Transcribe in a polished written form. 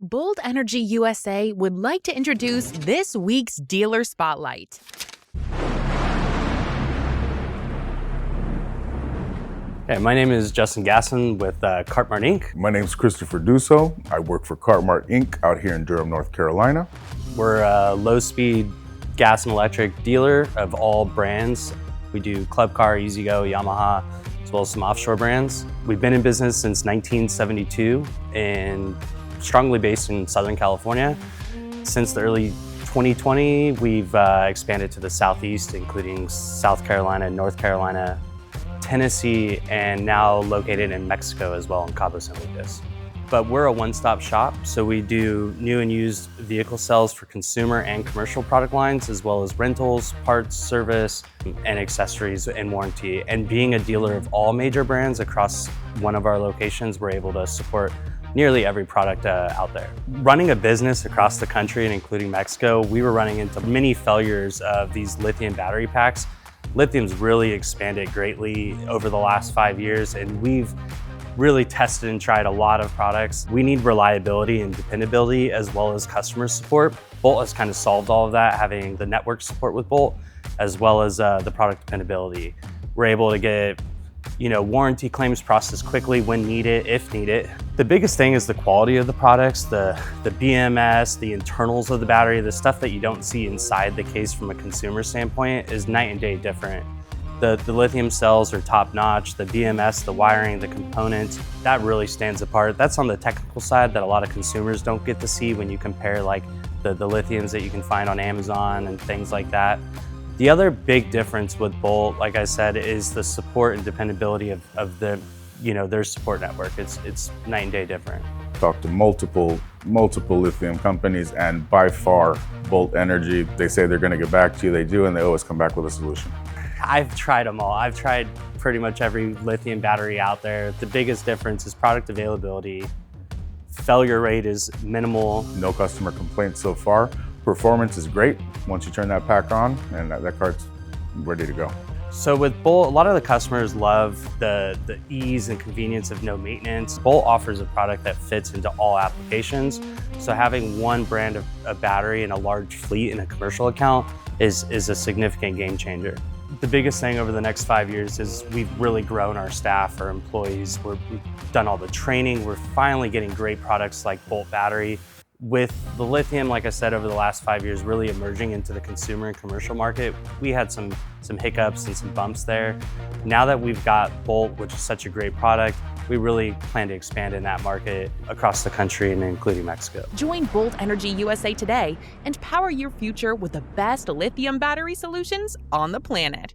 Bold Energy USA would like to introduce this week's Dealer Spotlight. Hey, my name is Justin Gassmann with Cart Mart Inc. My name is Christopher Dusso. I work for Cart Mart Inc. out here in Durham, North Carolina. We're a low-speed gas and electric dealer of all brands. We do Club Car, E-Z-GO, Yamaha, as well as some offshore brands. We've been in business since 1972 and strongly based in Southern California. Since the early 2020, we've expanded to the Southeast, including South Carolina, North Carolina, Tennessee, and now located in Mexico as well in Cabo San Lucas. But we're a one-stop shop, so we do new and used vehicle sales for consumer and commercial product lines, as well as rentals, parts, service, and accessories and warranty. And being a dealer of all major brands across one of our locations, we're able to support nearly every product out there. Running a business across the country and including Mexico, we were running into many failures of these lithium battery packs. Lithium's really expanded greatly over the last 5 years, and we've really tested and tried a lot of products. We need reliability and dependability as well as customer support. Bolt has kind of solved all of that, having the network support with Bolt as well as the product dependability. We're able to get warranty claims processed quickly when needed, if needed. The biggest thing is the quality of the products, the BMS, the internals of the battery, the stuff that you don't see inside the case from a consumer standpoint is night and day different. The lithium cells are top notch, the BMS, the wiring, the components, that really stands apart. That's on the technical side that a lot of consumers don't get to see when you compare like the lithiums that you can find on Amazon and things like that. The other big difference with Bolt, like I said, is the support and dependability of their support network. It's night and day different. Talked to multiple lithium companies, and by far, Bolt Energy, they say they're gonna get back to you, they do, and they always come back with a solution. I've tried them all. I've tried pretty much every lithium battery out there. The biggest difference is product availability. Failure rate is minimal. No customer complaints so far. Performance is great once you turn that pack on, and that cart's ready to go. So with Bolt, a lot of the customers love the ease and convenience of no maintenance. Bolt offers a product that fits into all applications. So having one brand of battery in a large fleet in a commercial account is a significant game changer. The biggest thing over the next 5 years is we've really grown our staff, our employees. We've done all the training. We're finally getting great products like Bolt battery. With the lithium, like I said, over the last 5 years, really emerging into the consumer and commercial market, we had some hiccups and some bumps there. Now that we've got Bolt, which is such a great product, we really plan to expand in that market across the country and including Mexico. Join Bold Energy USA today and power your future with the best lithium battery solutions on the planet.